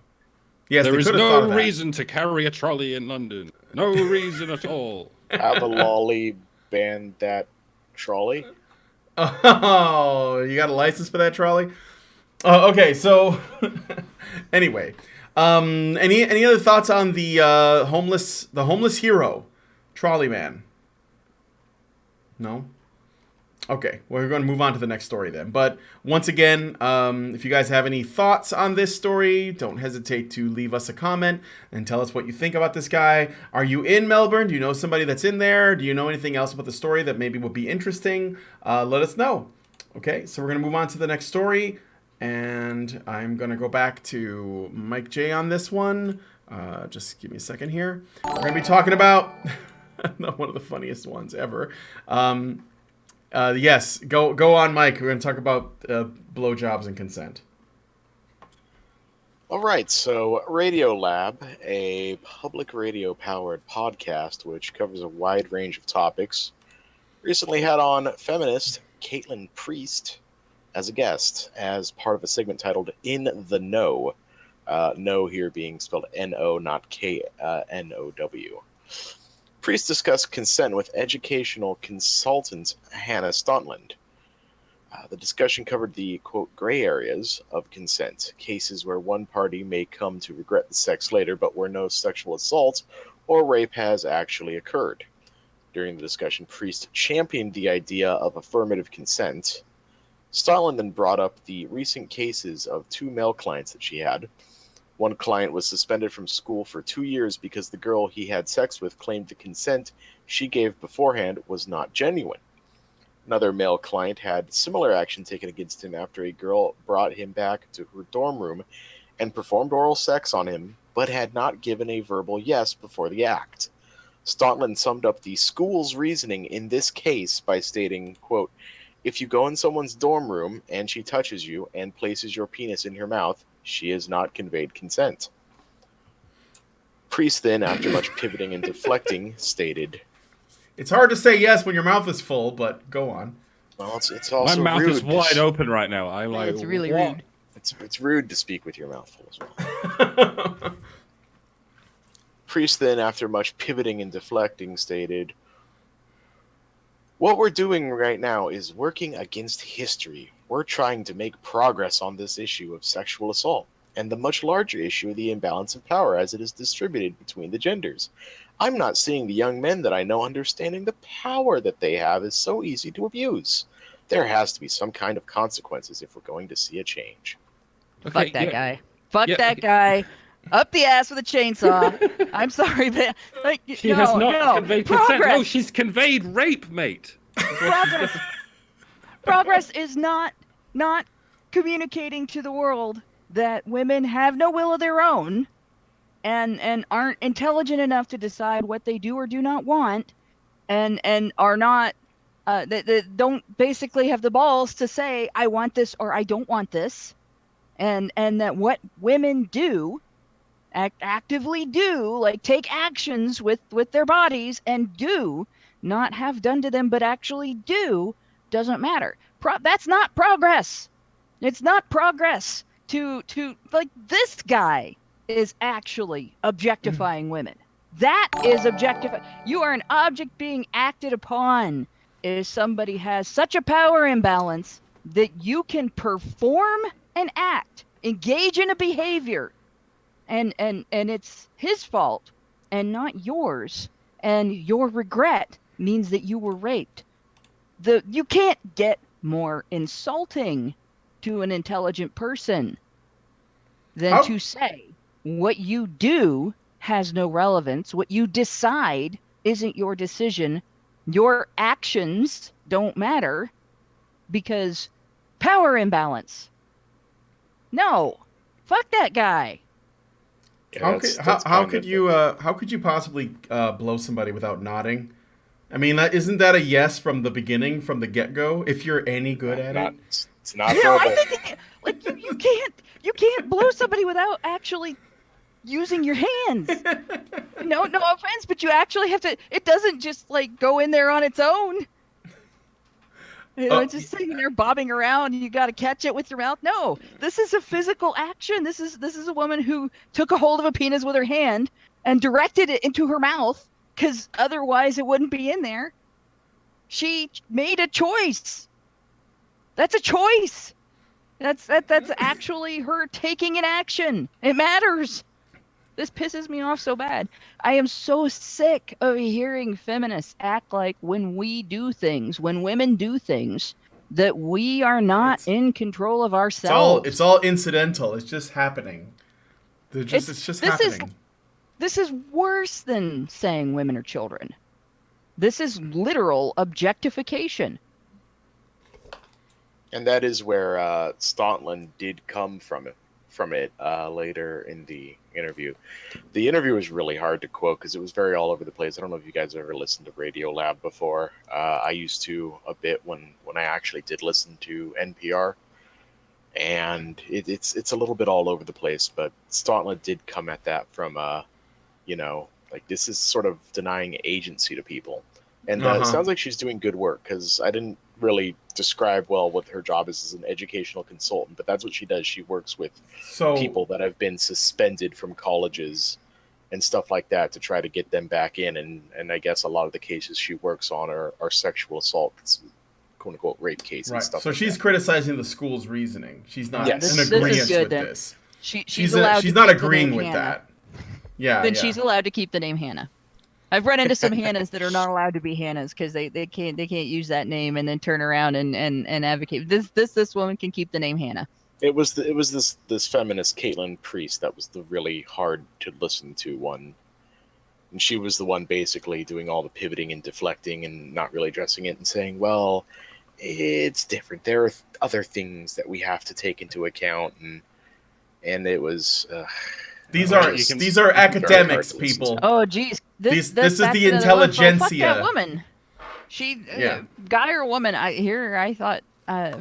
yes, There they is could have thought of no that. reason to carry a trolley in London. No reason at all. Have a lolly banned that trolley. Oh, you got a license for that trolley? Okay, so anyway, any other thoughts on the homeless hero, Trolley Man? No. Okay, we're going to move on to the next story then. But once again, if you guys have any thoughts on this story, don't hesitate to leave us a comment and tell us what you think about this guy. Are you in Melbourne? Do you know somebody that's in there? Do you know anything else about the story that maybe would be interesting? Let us know. Okay, so we're going to move on to the next story. And I'm going to go back to Mike J on this one. Just give me a second here. We're going to be talking about one of the funniest ones ever. Yes, go on, Mike. We're going to talk about blowjobs and consent. All right, so Radiolab, a public radio-powered podcast which covers a wide range of topics, recently had on feminist Caitlin Priest as a guest as part of a segment titled In the Know. No here being spelled N-O, not K-N-O-W. Priest discussed consent with educational consultant Hannah Stontland. The discussion covered the, quote, gray areas of consent, cases where one party may come to regret the sex later, but where no sexual assault or rape has actually occurred. During the discussion, Priest championed the idea of affirmative consent. Stontland then brought up the recent cases of two male clients that she had. One client was suspended from school for 2 years because the girl he had sex with claimed the consent she gave beforehand was not genuine. Another male client had similar action taken against him after a girl brought him back to her dorm room and performed oral sex on him, but had not given a verbal yes before the act. Stontland summed up the school's reasoning in this case by stating, quote, "If you go in someone's dorm room and she touches you and places your penis in her mouth, she has not conveyed consent." Priest then, after much pivoting and deflecting, stated, It's hard to say yes when your mouth is full, but go on. "Well, it's My also mouth rude. is wide open right now. I'm like, It's really what? rude. It's rude to speak with your mouth full as well." Priest then, after much pivoting and deflecting, stated, "What we're doing right now is working against history. We're trying to make progress on this issue of sexual assault and the much larger issue of the imbalance of power as it is distributed between the genders. I'm not seeing the young men that I know understanding the power that they have is so easy to abuse. There has to be some kind of consequences if we're going to see a change." Okay, Fuck that yeah. guy. Fuck Yeah. that guy. Up the ass with a chainsaw. I'm sorry, but like, She has not conveyed consent. No, progress. she's conveyed rape, mate. Progress is not communicating to the world that women have no will of their own and aren't intelligent enough to decide what they do or do not want and are not that don't basically have the balls to say I want this or I don't want this, and that what women do actively do, like take actions with their bodies and do not have done to them but actually do, doesn't matter. That's not progress. It's not progress to like, this guy is actually objectifying women. That is objectifying. You are an object being acted upon if somebody has such a power imbalance that you can perform an act, engage in a behavior, and it's his fault and not yours, and your regret means that you were raped. You can't get more insulting to an intelligent person than to say what you do has no relevance. What you decide isn't your decision. Your actions don't matter because power imbalance. No, fuck that guy. Yeah, How could you possibly blow somebody without nodding? I mean, isn't that a yes from the beginning, from the get-go? If you're any good at it, It's not No, verbal. I think like you can't blow somebody without actually using your hands. No offense, but you actually have to. It doesn't just like go in there on its own. Just sitting there bobbing around. You got to catch it with your mouth. No, this is a physical action. This is a woman who took a hold of a penis with her hand and directed it into her mouth because otherwise it wouldn't be in there. She made a choice. That's a choice. That's actually her taking an action. It matters. This pisses me off so bad. I am so sick of hearing feminists act like when we do things, when women do things, that we are not in control of ourselves. It's all incidental. It's just happening. It's just happening. This is worse than saying women are children. This is literal objectification. And that is where Stauntland did come from it later in the interview. The interview was really hard to quote because it was very all over the place. I don't know if you guys ever listened to Radiolab before. I used to a bit when I actually did listen to NPR, and it's a little bit all over the place. But Stauntland did come at that from like this is sort of denying agency to people, and it sounds like she's doing good work because I didn't really describe well what her job is as an educational consultant, but that's what she does. She works with people that have been suspended from colleges and stuff like that to try to get them back in, and I guess a lot of the cases she works on are sexual assault, quote unquote rape cases and stuff. So like she's that. criticizing the school's reasoning. She's not Yes. in This agreement is good, with then. this. She's allowed she's to not keep the agreeing name with Hannah. that. Yeah. Then she's allowed to keep the name Hannah. I've run into some Hannahs that are not allowed to be Hannahs because they can't use that name and then turn around and advocate. This woman can keep the name Hannah. It was this feminist Caitlin Priest that was the really hard to listen to one, and she was the one basically doing all the pivoting and deflecting and not really addressing it and saying, well, it's different. There are other things that we have to take into account, and it was. These are academics, people. Oh, geez. This is the intelligentsia. Fuck that woman. She, guy or woman? I thought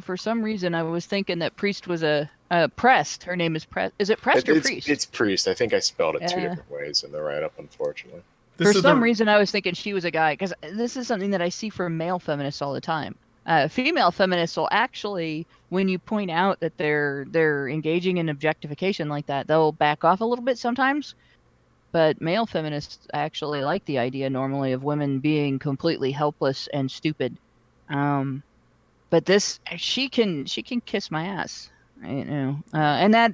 for some reason I was thinking that Priest was a Prest. Her name is Prest. Is it Prest or Priest? It's Priest. I think I spelled it two different ways in the write-up, unfortunately. For some reason I was thinking she was a guy because this is something that I see from male feminists all the time. Female feminists will actually, when you point out that they're engaging in objectification like that, they'll back off a little bit sometimes. But male feminists actually like the idea normally of women being completely helpless and stupid. But this, she can kiss my ass, and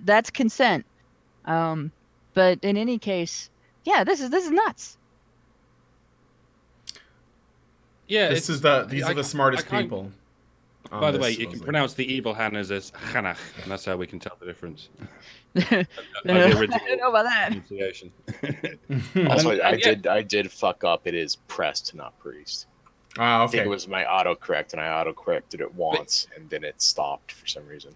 that's consent. But in any case, yeah, this is nuts. Yeah, these are the smartest people. By the way, you can pronounce the evil Hannahs as Hannah, and that's how we can tell the difference. I don't know about that. Also, I did fuck up. It is Prest, not Priest. Ah, okay. I think it was my autocorrect, and I autocorrected it once, and then it stopped for some reason.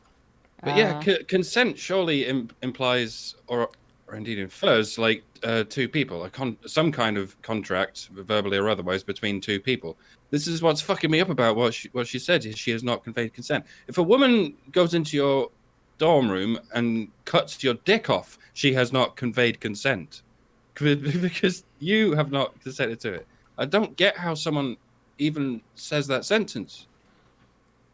But yeah, consent surely implies or indeed infers like two people, some kind of contract, verbally or otherwise, between two people. This is what's fucking me up about what she said. She has not conveyed consent. If a woman goes into your dorm room and cuts your dick off, she has not conveyed consent because you have not consented to it. I don't get how someone even says that sentence.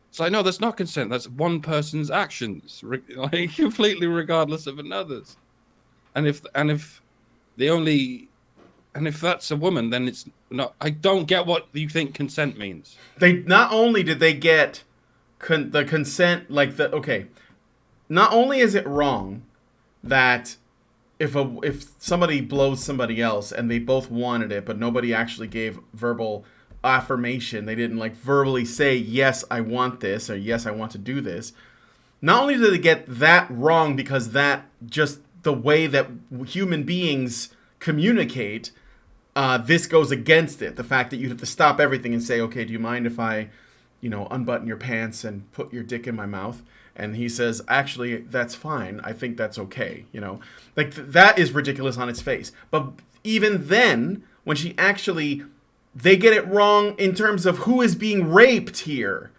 It's like, no, that's not consent. That's one person's actions, like completely regardless of another's. And if that's a woman, then it's not. I don't get what you think consent means. They not only did they get the consent, not only is it wrong that if somebody blows somebody else and they both wanted it, but nobody actually gave verbal affirmation, they didn't verbally say, yes, I want this, or yes, I want to do this. Not only did they get that wrong because that just the way that human beings communicate, this goes against it. The fact that you have to stop everything and say, okay, do you mind if I, unbutton your pants and put your dick in my mouth? And he says, actually, that's fine. I think that's okay. That is ridiculous on its face. But even then, when they get it wrong in terms of who is being raped here.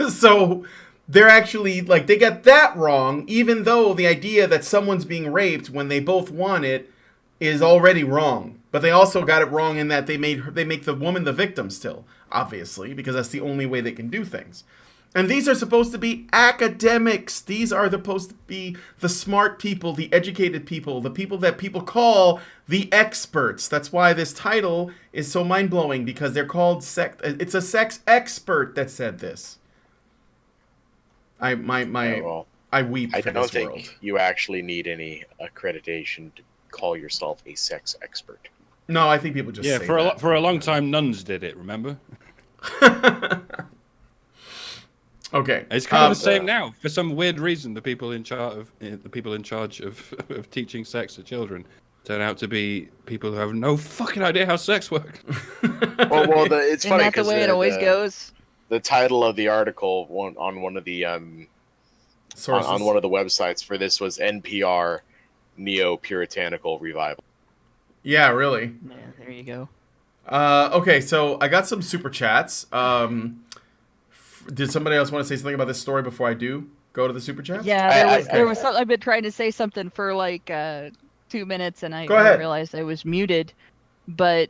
So they're actually, they get that wrong, even though the idea that someone's being raped when they both want it is already wrong. But they also got it wrong in that they make the woman the victim still, obviously, because that's the only way they can do things. And these are supposed to be academics. These are supposed to be the smart people, the educated people, the people that people call the experts. That's why this title is so mind-blowing, because they're called it's a sex expert that said this. I weep I for don't this think world. you actually need any accreditation to call yourself a sex expert. No, I think people just say that. For a long time, nuns did it. Remember? Okay, It's kind of the same now. For some weird reason, the people in charge of teaching sex to children turn out to be people who have no fucking idea how sex works. Well, it's Isn't funny that the because way it always goes? the title of the article on one of the sources. on one of the websites for this was NPR Neo-Puritanical Revival. Yeah, really. Yeah, there you go. Okay, so I got some super chats. Did somebody else want to say something about this story before I do go to the super chats? Yeah, there was something. I've been trying to say something for like 2 minutes, and I realized I was muted. But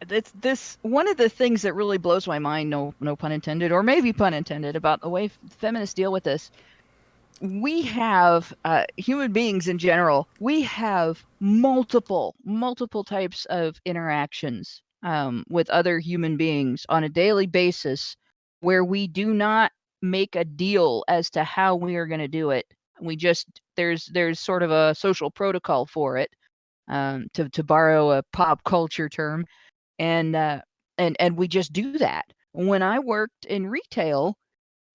it's this one of the things that really blows my mind. No pun intended, or maybe pun intended, about the way feminists deal with this. We have human beings in general. We have multiple types of interactions with other human beings on a daily basis, where we do not make a deal as to how we are going to do it. We just there's sort of a social protocol for it, to borrow a pop culture term, and we just do that. When I worked in retail,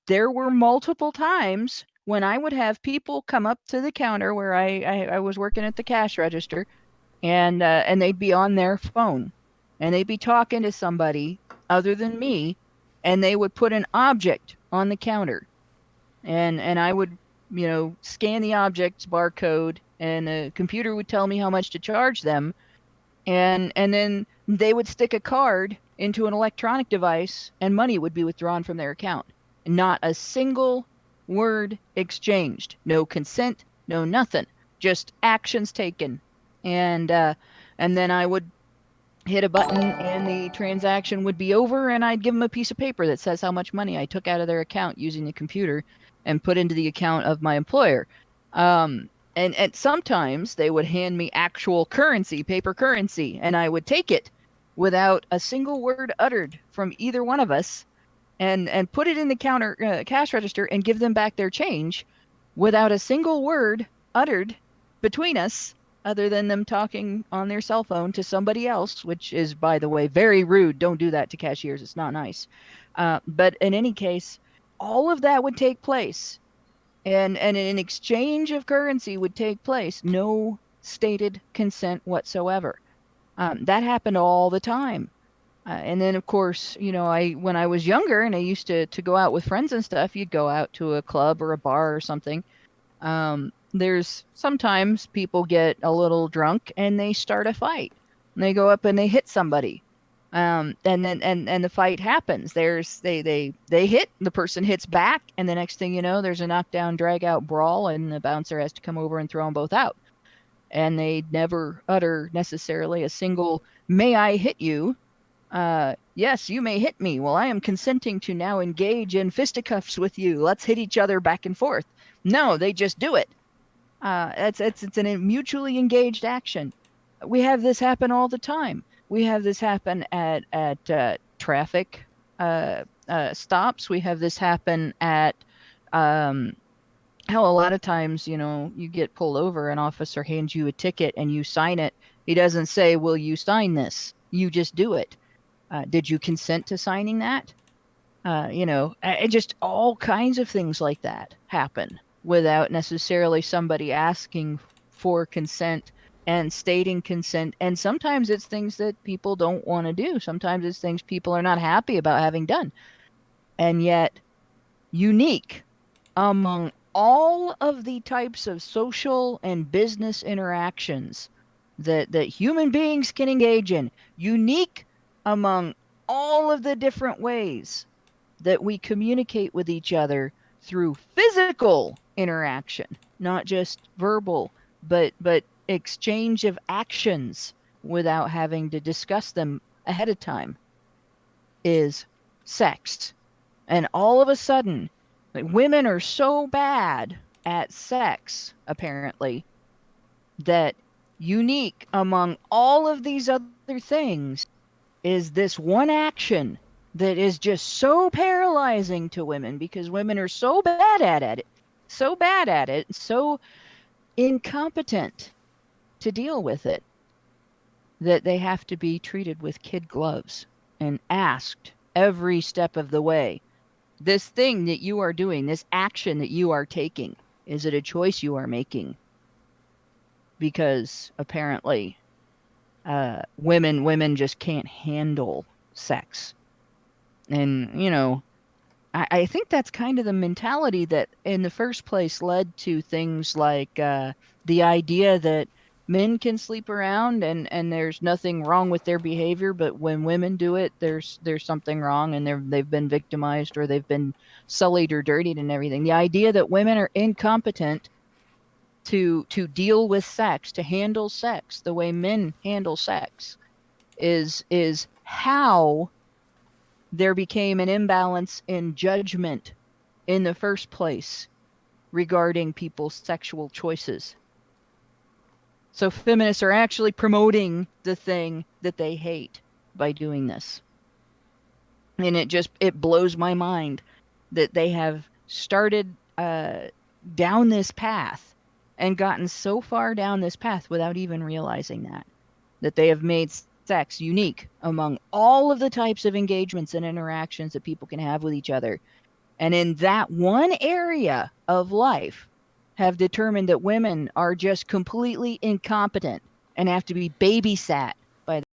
there were multiple times when I would have people come up to the counter where I was working at the cash register, and they'd be on their phone, and they'd be talking to somebody other than me, and they would put an object on the counter, and I would, scan the object's barcode, and the computer would tell me how much to charge them, and then they would stick a card into an electronic device, and money would be withdrawn from their account. Not a single word exchanged, no consent, no nothing, just actions taken, and then I would hit a button and the transaction would be over, and I'd give them a piece of paper that says how much money I took out of their account using the computer and put into the account of my employer. And sometimes they would hand me actual currency, paper currency, and I would take it without a single word uttered from either one of us, and put it in the cash register and give them back their change without a single word uttered between us, other than them talking on their cell phone to somebody else, which is, by the way, very rude. Don't do that to cashiers. It's not nice. But in any case, all of that would take place, and an exchange of currency would take place. No stated consent whatsoever. That happened all the time. And then, of course, when I was younger and I used to go out with friends and stuff, you'd go out to a club or a bar or something. There's sometimes people get a little drunk and they start a fight. And they go up and they hit somebody. And the fight happens. They hit, the person hits back, and the next thing you know, there's a knockdown, drag out brawl, and the bouncer has to come over and throw them both out. And they never utter necessarily a single, "May I hit you?" Yes, you may hit me. Well, I am consenting to now engage in fisticuffs with you. Let's hit each other back and forth. No, they just do it. It's a mutually engaged action. We have this happen all the time. We have this happen at traffic stops. We have this happen at how a lot of times, you get pulled over, an officer hands you a ticket and you sign it. He doesn't say, "Will you sign this?" You just do it. Did you consent to signing that? Just all kinds of things like that happen without necessarily somebody asking for consent and stating consent. And sometimes it's things that people don't want to do. Sometimes it's things people are not happy about having done. And yet, unique among all of the types of social and business interactions that human beings can engage in, unique among all of the different ways that we communicate with each other through physical interaction, not just verbal, but exchange of actions without having to discuss them ahead of time is sex. And all of a sudden, like, women are so bad at sex, apparently, that unique among all of these other things is this one action that is just so paralyzing to women because women are so bad at it, so incompetent to deal with it, that they have to be treated with kid gloves and asked every step of the way, this thing that you are doing, this action that you are taking, is it a choice you are making? Because apparently women just can't handle sex. And, you know, I think that's kind of the mentality that in the first place led to things like the idea that men can sleep around and there's nothing wrong with their behavior, but when women do it, there's something wrong and they've been victimized or they've been sullied or dirtied and everything. The idea that women are incompetent to deal with sex, to handle sex the way men handle sex, is how there became an imbalance in judgment in the first place regarding people's sexual choices. So feminists are actually promoting the thing that they hate by doing this. And it blows my mind that they have started down this path and gotten so far down this path without even realizing that they have made sex unique among all of the types of engagements and interactions that people can have with each other. And in that one area of life, have determined that women are just completely incompetent and have to be babysat